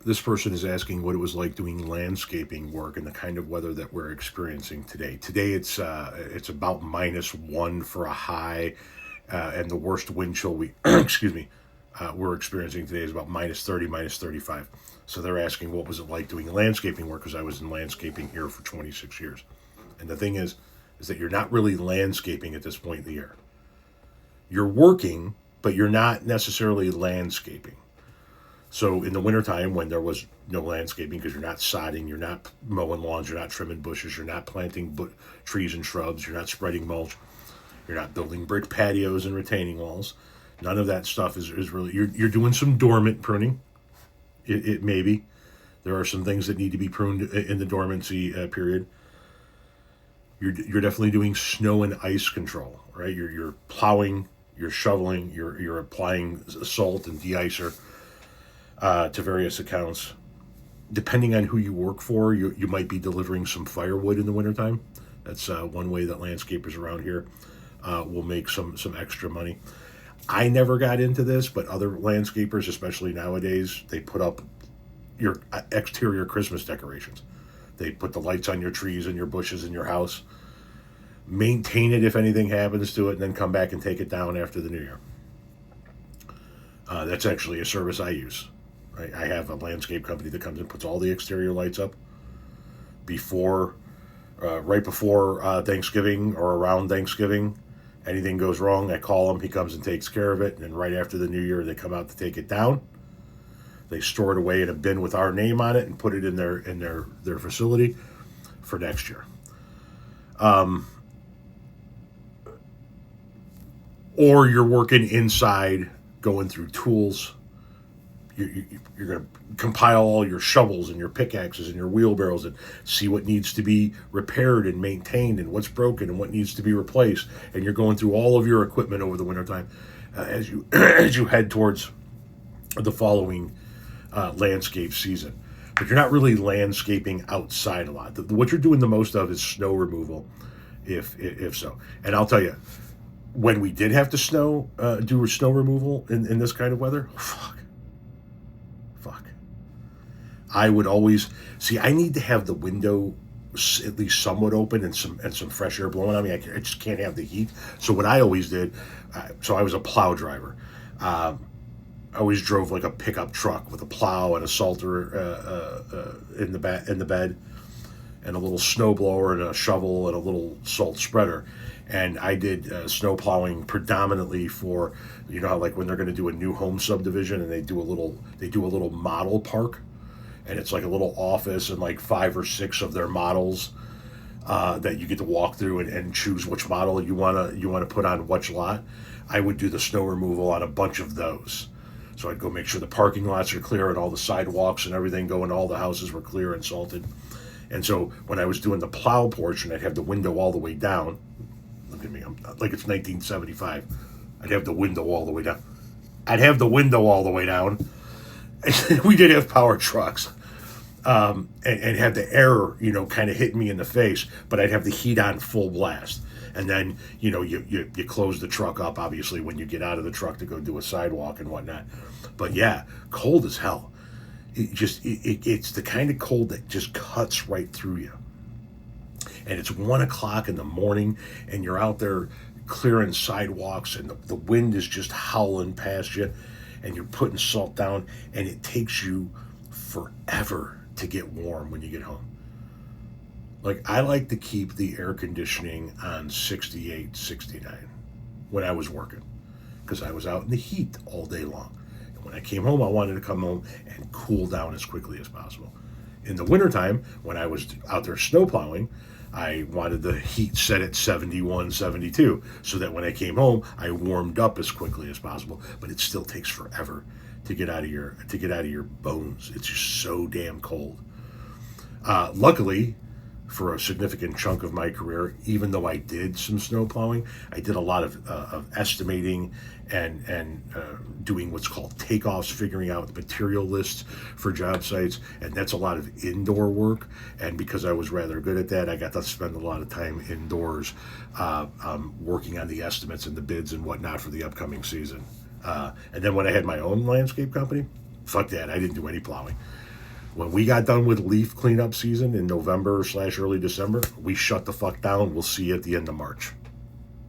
This person is asking what it was like doing landscaping work in the kind of weather that we're experiencing today. Today it's about -1 for a high, and the worst wind chill we excuse me we're experiencing today is about -30, -35. So they're asking what was it like doing landscaping work, because I was in landscaping here for 26 years. And the thing is that you're not really landscaping at this point in the year. You're working, but you're not necessarily landscaping. So in the wintertime, when there was no landscaping, because you're not sodding, you're not mowing lawns, you're not trimming bushes, you're not planting trees and shrubs, you're not spreading mulch, you're not building brick patios and retaining walls. None of that stuff is really, you're doing some dormant pruning. It maybe. There are some things that need to be pruned in the dormancy period. You're definitely doing snow and ice control, right? You're plowing, you're shoveling, you're applying salt and de-icer to various accounts. Depending on who you work for, you might be delivering some firewood in the wintertime. That's one way that landscapers around here will make some extra money. I never got into this, but other landscapers, especially nowadays, they put up your exterior Christmas decorations. They put the lights on your trees and your bushes in your house, maintain it if anything happens to it, and then come back and take it down after the new year. That's actually a service I use. Right? I have a landscape company that comes and puts all the exterior lights up right before Thanksgiving or around Thanksgiving. Anything goes wrong, I call him. He comes and takes care of it. And then right after the new year, they come out to take it down. They store it away in a bin with our name on it and put it in their facility for next year. Or you're working inside, going through tools. You're going to compile all your shovels and your pickaxes and your wheelbarrows and see what needs to be repaired and maintained and what's broken and what needs to be replaced. And you're going through all of your equipment over the wintertime as you as you head towards the following landscape season. But you're not really landscaping outside a lot. What you're doing the most of is snow removal, if so. And I'll tell you, when we did have to do snow removal in this kind of weather, fuck. I would always see. I need to have the window at least somewhat open and some fresh air blowing on me. I just can't have the heat. So what I always did, so I was a plow driver. I always drove like a pickup truck with a plow and a salter in the bed, and a little snow blower and a shovel and a little salt spreader. And I did snow plowing predominantly for, you know how like when they're going to do a new home subdivision and they do a little model park. And it's like a little office and like 5 or 6 of their models that you get to walk through and choose which model you wanna put on which lot. I would do the snow removal on a bunch of those. So I'd go make sure the parking lots are clear and all the sidewalks and everything going, all the houses were clear and salted. And so when I was doing the plow portion, I'd have the window all the way down. Look at me, I'm like it's 1975. I'd have the window all the way down. We did have power trucks, and had the air, kind of hitting me in the face, but I'd have the heat on full blast. And then, you close the truck up, obviously, when you get out of the truck to go do a sidewalk and whatnot. But yeah, cold as hell. It's the kind of cold that just cuts right through you. And it's 1 o'clock in the morning, and you're out there clearing sidewalks, and the wind is just howling past you. And you're putting salt down, and it takes you forever to get warm when you get home. Like, I like to keep the air conditioning on 68, 69 when I was working, because I was out in the heat all day long. And when I came home, I wanted to come home and cool down as quickly as possible. In the wintertime, when I was out there snow plowing, I wanted the heat set at 71, 72, so that when I came home, I warmed up as quickly as possible. But it still takes forever to get out of your bones. It's just so damn cold. Luckily, for a significant chunk of my career, even though I did some snow plowing, I did a lot of estimating and doing what's called takeoffs, figuring out the material lists for job sites, and that's a lot of indoor work. And because I was rather good at that, I got to spend a lot of time indoors working on the estimates and the bids and whatnot for the upcoming season. And then when I had my own landscape company, fuck that, I didn't do any plowing. When we got done with leaf cleanup season in November / early December, we shut the fuck down. We'll see you at the end of March.